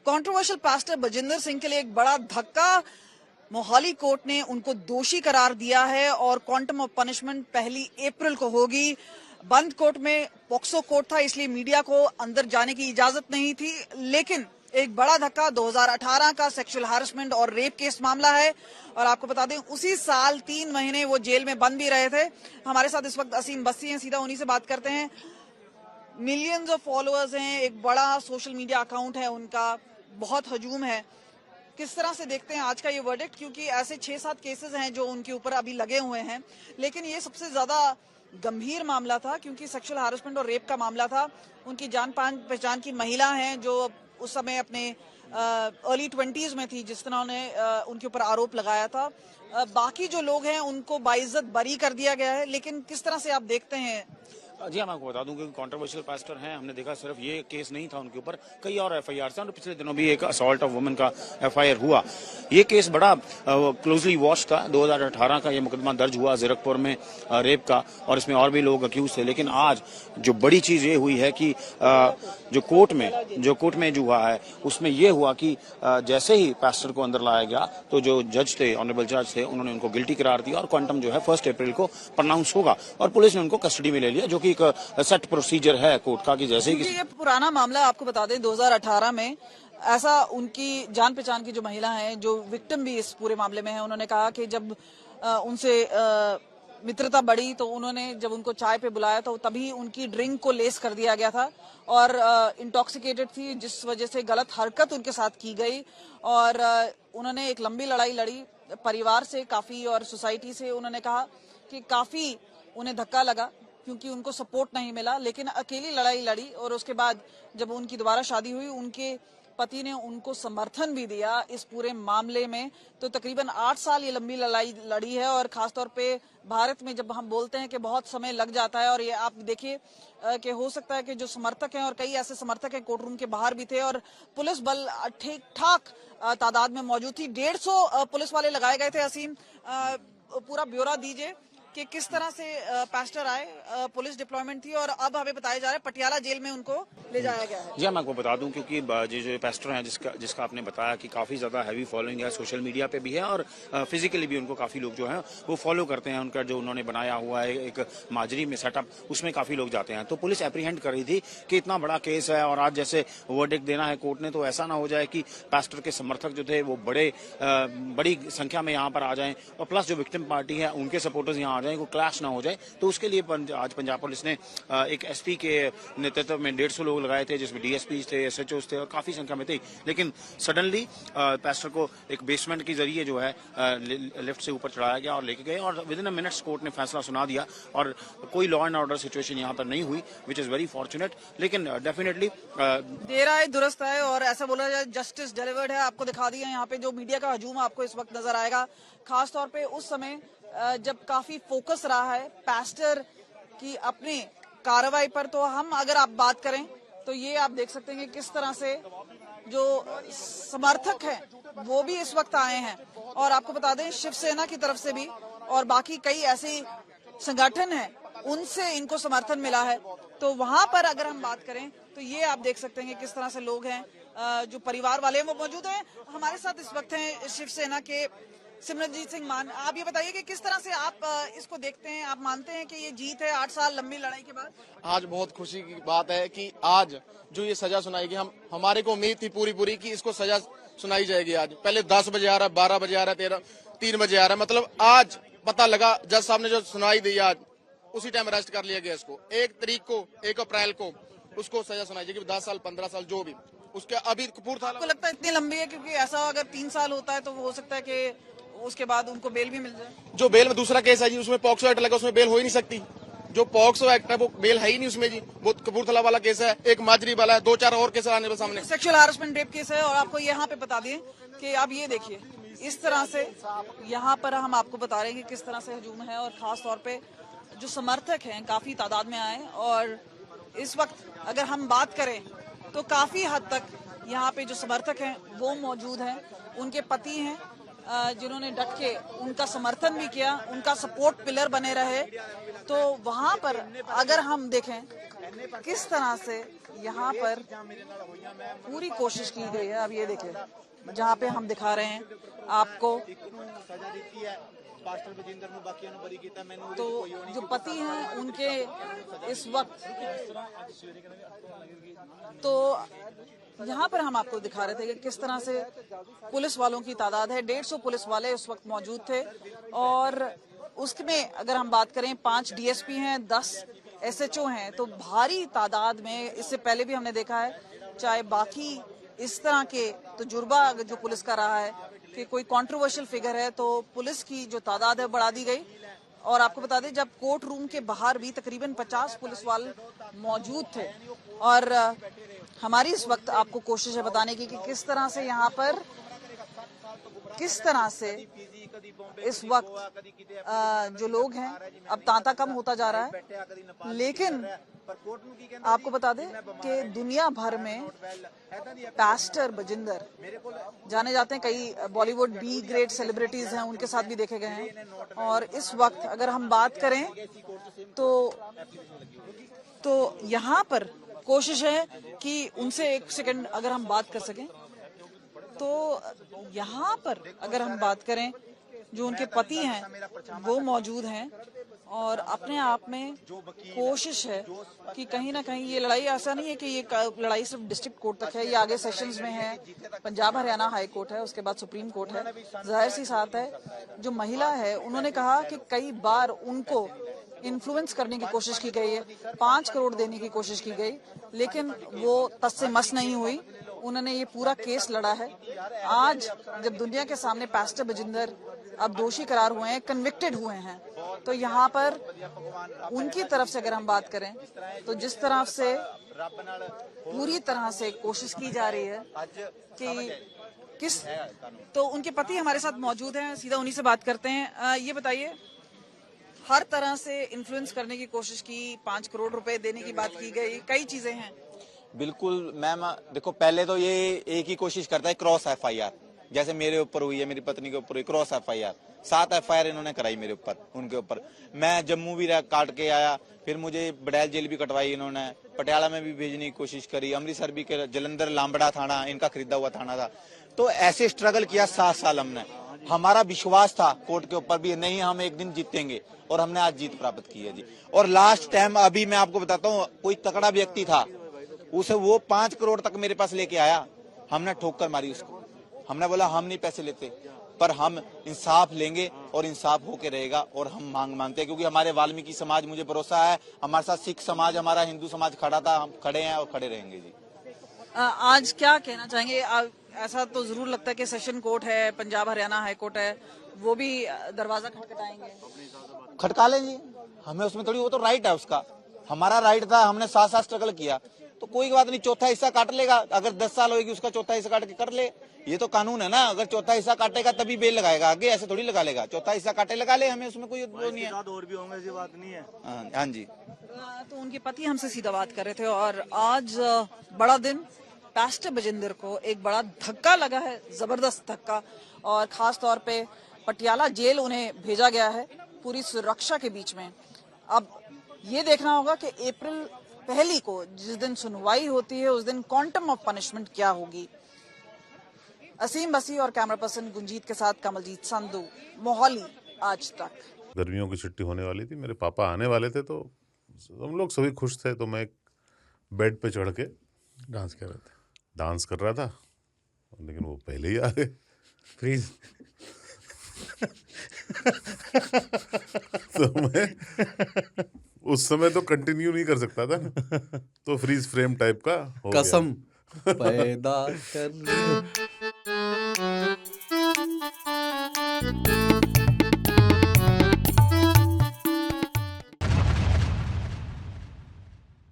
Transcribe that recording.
Controversial pastor Bajinder Singh के लिए एक बड़ा धक्का। मोहाली कोर्ट ने उनको दोषी करार दिया है और क्वांटम ऑफ पनिशमेंट 1 अप्रैल को होगी। बंद कोर्ट में पॉक्सो कोर्ट था, इसलिए मीडिया को अंदर जाने की इजाजत नहीं थी, लेकिन एक बड़ा धक्का 2018 का सेक्सुअल हैरेसमेंट और रेप केस मामला है। और आपको बता दें उसी साल 3 महीने वो जेल में बंद भी रहे थे। हमारे साथ इस वक्त असीम बस्सी हैं, सीधा उन्हीं से बात करते हैं। मिलियंस ऑफ फॉलोअर्स हैं, एक बड़ा सोशल मीडिया अकाउंट है उनका, बहुत हजूम है। किस तरह से देखते हैं आज का ये वर्डिक्ट, क्योंकि ऐसे 6-7 केसेस हैं जो उनके ऊपर अभी लगे हुए हैं, लेकिन ये सबसे ज्यादा गंभीर मामला था क्योंकि सेक्सुअल हैरेसमेंट और रेप का मामला था। उनकी जान पहचान की महिला हैं जो उस समय अपने अर्ली 20s में थी जिस तरह उन्हें उनके ऊपर आरोप लगाया था। बाकी जो लोग हैं उनको बाइज्जत बरी कर दिया गया है, लेकिन किस तरह से आप देखते हैं? जी हाँ, मैं आपको बता दूं कि कंट्रोवर्शियल पास्टर हैं। हमने देखा सिर्फ ये केस नहीं था उनके ऊपर, कई और एफआईआर हैं और पिछले दिनों भी एक असॉल्ट ऑफ वुमेन का एफआईआर हुआ। ये केस बड़ा क्लोजली वॉच था। 2018 का ये मुकदमा दर्ज हुआ जीरकपुर में रेप का, और इसमें और भी लोग अक्यूज थे। लेकिन आज जो बड़ी चीज ये हुई है कि जो कोर्ट में जो हुआ है उसमें ये हुआ कि जैसे ही पास्टर को अंदर लाया गया तो जो जज थे, ऑनरेबल जज थे, उन्होंने उनको गिल्टी करार दिया और क्वांटम जो है 1 अप्रैल को प्रोनाउंस होगा और पुलिस ने उनको कस्टडी में ले लिया, जो कि एक सेट प्रोसीजर है कोर्ट का कि जैसे ही ये पुराना मामला आपको बता दें 2018 में ऐसा उनकी जान पहचान की जो महिला है, जो विक्टिम भी इस पूरे मामले में है, उन्होंने कहा कि जब उनसे मित्रता बढ़ी तो उन्होंने जब उनको चाय पे बुलाया तो तभी उनकी ड्रिंक को लेस कर दिया गया था और इंटॉक्सिकेटेड थी, जिस वजह से गलत हरकत उनके साथ की गई। और उन्होंने एक लंबी लड़ाई लड़ी परिवार से काफी और सोसाइटी से। उन्होंने कहा कि काफी उन्हें धक्का लगा क्योंकि उनको सपोर्ट नहीं मिला, लेकिन अकेली लड़ाई लड़ी और उसके बाद जब उनकी दोबारा शादी हुई उनके पति ने उनको समर्थन भी दिया इस पूरे मामले में। तो तकरीबन 8 साल ये लंबी लड़ाई लड़ी है और खासतौर पे भारत में जब हम बोलते हैं कि बहुत समय लग जाता है, और ये आप देखिए कि हो सकता है कि जो समर्थक हैं और कई ऐसे समर्थक हैं कोर्ट रूम के बाहर भी थे और पुलिस बल ठीक ठाक तादाद में मौजूद थी। 150 पुलिस वाले लगाए गए थे। असीम, पूरा ब्यौरा दीजिए कि किस तरह से पास्टर आए, पुलिस डिप्लॉयमेंट थी और अब हमें बताया जा रहा है पटियाला जेल में उनको ले जाया गया है। जी मैं आपको बता दूं क्योंकि जो पास्टर हैं जिसका आपने बताया कि काफी ज्यादा हैवी फॉलोइंग है, सोशल मीडिया पे भी है और फिजिकली भी उनको काफी लोग जो हैं वो फॉलो करते हैं। उनका जो उन्होंने बनाया हुआ है एक माजरी में सेटअप, उसमें काफी लोग जाते हैं। तो पुलिस एप्रीहेंड कर रही थी कि इतना बड़ा केस है और आज जैसे वर्डिक्ट देना है कोर्ट ने, तो ऐसा ना हो जाए कि पास्टर के समर्थक जो थे वो बड़ी संख्या में यहाँ पर आ जाएं और प्लस जो विक्टिम पार्टी है उनके सपोर्टर्स यहाँ आ जाएं, को क्लैश ना हो जाए। तो उसके लिए आज पंजाब पुलिस ने एक एसपी के नेतृत्व में 150 लोग लगाए थे, जिसमें डीएसपी थे, एसएचओ थे और काफी संख्या में थे। लेकिन सडनली पास्टर को एक बेसमेंट के जरिए जो है लिफ्ट से ऊपर चढ़ाया गया और लेके गए और with in a minutes court ने फैसला सुना दिया और कोई लॉ एंड ऑर्डर सिचुएशन यहाँ पर नहीं हुई, विच इज वेरी फॉर्चुनेट। लेकिन डेफिनेटली देर आए दुरुस्त है और ऐसा बोला जाए जस्टिस डिलीवर्ड है। आपको दिखा दिया यहाँ पे जो मीडिया का हजूम आपको इस वक्त नजर आएगा, खासतौर पे उस समय जब काफी फोकस रहा है पास्टर की अपनी कार्रवाई पर। तो हम अगर आप बात करें तो ये आप देख सकते हैं कि किस तरह से जो समर्थक हैं वो भी इस वक्त आए हैं और आपको बता दें शिवसेना की तरफ से भी और बाकी कई ऐसे संगठन हैं उनसे इनको समर्थन मिला है। तो वहां पर अगर हम बात करें तो ये आप देख सकते हैं कि किस तरह से लोग हैं, जो परिवार वाले हैं वो मौजूद हैं। हमारे साथ इस वक्त हैं शिवसेना के सिमरनजीत सिंह मान। आप ये बताइए कि किस तरह से आप इसको देखते हैं, आप मानते हैं कि ये जीत है 8 साल लंबी लड़ाई के बाद? आज बहुत खुशी की बात है कि आज जो ये सजा सुनाई गई, हमारे को उम्मीद थी पूरी कि इसको सजा सुनाई जाएगी। आज पहले 10 बजे आ रहा है, 12 बजे आ रहा है, 3 बजे आ रहा है, मतलब आज पता लगा जज साहब ने जो सुनाई दी आज उसी टाइम अरेस्ट कर लिया गया इसको। 1 अप्रैल को उसको सजा सुनाई जाएगी, 10 साल 15 साल जो भी उसके। अभी कपूरथला आपको लगता है इतनी लंबी है? क्योंकि ऐसा अगर 3 साल होता है तो हो सकता है कि उसके बाद उनको बेल भी मिल जाए। जो बेल में दूसरा केस है जी, उसमें पॉक्सो एक्ट लगा, उसमें बेल हो ही नहीं सकती। जो पॉक्सो एक्ट है वो बेल है ही नहीं उसमें जी। वो कपूरथला वाला केस है, एक माजरी वाला है, 2-4 और केस आने पर सामने। सेक्सुअल हैरेसमेंट रेप केस है। और आपको यहाँ पे बता दें कि अब ये देखिए इस तरह से यहाँ पर हम आपको बता रहे हैं कि किस तरह से हजूम है और खास तौर पे जो समर्थक हैं काफी तादाद में आए और इस वक्त अगर हम बात करें तो काफी हद तक यहाँ पे जो समर्थक हैं वो मौजूद हैं, उनके पति हैं, जिन्होंने डट के उनका समर्थन भी किया, उनका सपोर्ट पिलर बने रहे। तो वहां पर अगर हम देखें किस तरह से यहाँ पर पूरी कोशिश की गई है। अब ये देखें जहाँ पे हम दिखा रहे हैं आपको, तो जो पति हैं उनके इस वक्त, तो यहाँ पर हम आपको दिखा रहे थे कि किस तरह से पुलिस वालों की तादाद है। 150 पुलिस वाले उस वक्त मौजूद थे और उसमें अगर हम बात करें 5 डीएसपी हैं, 10 एसएचओ हैं, तो भारी तादाद में। इससे पहले भी हमने देखा है, चाहे बाकी इस तरह के तजुर्बा जो पुलिस का रहा है कि कोई कंट्रोवर्शियल फिगर है तो पुलिस की जो तादाद है बढ़ा दी गई। और आपको बता दें जब कोर्ट रूम के बाहर भी तकरीबन 50 पुलिस वाले मौजूद थे। और हमारी इस वक्त आपको कोशिश है बताने की कि किस तरह से यहाँ पर किस तरह से इस वक्त जो लोग हैं, अब तांता कम होता जा रहा है। लेकिन आपको बता दें कि दुनिया भर में पैस्टर बजिंदर जाने जाते हैं, कई बॉलीवुड बी ग्रेड सेलिब्रिटीज हैं, उनके साथ भी देखे गए हैं। और इस वक्त अगर हम बात करें तो यहाँ पर कोशिश है कि उनसे एक सेकंड अगर हम बात कर सकें, तो यहाँ पर अगर हम बात करें जो उनके पति हैं वो मौजूद हैं और अपने आप में कोशिश है कि कहीं ना कहीं ये लड़ाई, ऐसा नहीं है कि ये लड़ाई सिर्फ डिस्ट्रिक्ट कोर्ट तक है, ये आगे सेशंस में है, पंजाब हरियाणा हाई कोर्ट है, उसके बाद सुप्रीम कोर्ट है। जाहिर सी बात है जो महिला है उन्होंने कहा कि कई बार उनको इन्फ्लुएंस करने की कोशिश की गई है, 5 करोड़ देने की कोशिश की गई, लेकिन वो तस से मस नहीं हुई। उन्होंने ये पूरा केस लड़ा है। आज जब दुनिया के सामने पैस्टर बजिंदर अब दोषी करार हुए हैं, कन्विक्टेड हुए हैं, तो यहाँ पर उनकी तरफ से अगर हम बात करें तो जिस तरह से पूरी तरह से कोशिश की जा रही है कि किस, तो उनके पति हमारे साथ मौजूद हैं, सीधा उन्हीं से बात करते हैं। ये बताइए, हर तरह से इन्फ्लुएंस करने की कोशिश की, 5 करोड़ रुपए देने की बात की गई, कई चीजें हैं। बिल्कुल मैम, देखो पहले तो ये एक ही कोशिश करता है क्रॉस एफआईआर, जैसे मेरे ऊपर हुई है, मेरी पत्नी के ऊपर हुई क्रॉस एफआईआर, 7 एफआईआर इन्होंने कराई मेरे ऊपर, उनके ऊपर। मैं जम्मू भी काट के आया, फिर मुझे बडैल जेल भी कटवाई इन्होंने, पटियाला में भी भेजने की कोशिश करी, अमृतसर भी, जलंधर लांबड़ा थाना इनका खरीदा हुआ थाना था। तो ऐसे स्ट्रगल किया 7 साल हमने। हमारा विश्वास था कोर्ट के ऊपर भी, नहीं हम एक दिन जीतेंगे, और हमने आज जीत प्राप्त की है जी। और लास्ट टाइम अभी मैं आपको बताता हूँ, कोई तकड़ा व्यक्ति था, उसे वो 5 करोड़ तक मेरे पास लेके आया, हमने ठोकर मारी उसको। हमने बोला हम नहीं पैसे लेते, पर हम इंसाफ लेंगे और इंसाफ होके रहेगा, और हम मांग मानते हैं क्योंकि हमारे वाल्मीकि समाज, मुझे भरोसा है हमारे साथ सिख समाज, हमारा हिंदू समाज खड़ा था, हम खड़े हैं और खड़े रहेंगे जी। आज क्या कहना चाहेंगे? ऐसा तो जरूर लगता है कि सेशन कोर्ट है, पंजाब हरियाणा हाई कोर्ट है, वो भी दरवाजा खटखटाएंगे। खटका लें जी, हमें उसमें थोड़ी, वो तो राइट है उसका, हमारा राइट था, हमने 7 साल स्ट्रगल किया, तो कोई बात नहीं, चौथा हिस्सा काट लेगा। अगर 10 साल होगी उसका चौथा हिस्सा काट के कर ले, ये तो कानून है ना। अगर चौथा हिस्सा काटेगा तभी बेल लगाएगा, आगे ऐसे थोड़ी लगा लेगा। चौथा हिस्सा काटे लगा ले, हमें उसमें कोई वो नहीं है। और भी होंगे, ऐसी बात नहीं है। हाँ जी। तो उनके पति हमसे सीधा बात कर रहे थे और आज बड़ा दिन, पैस्टर बजिंदर को एक बड़ा धक्का लगा है, जबरदस्त धक्का, और खास तौर पे पटियाला जेल उन्हें भेजा गया है पूरी सुरक्षा के बीच में। अब ये देखना होगा कि अप्रैल 1 को जिस दिन सुनवाई होती है उस दिन क्वांटम ऑफ पनिशमेंट क्या होगी। असीम बसी और कैमरा पर्सन गुंजीत के साथ कमलजीत संधू, मोहाली आज तक। गर्मियों की छुट्टी होने वाली थी, मेरे पापा आने वाले थे, तो हम लोग सभी खुश थे। तो मैं एक बेड पे चढ़ के डांस कर रहा था, लेकिन वो पहले ही आ गए। फ्रीज। तो मैं उस समय तो कंटिन्यू नहीं कर सकता था, तो फ्रीज फ्रेम टाइप का हो गया। कसम पैदा कर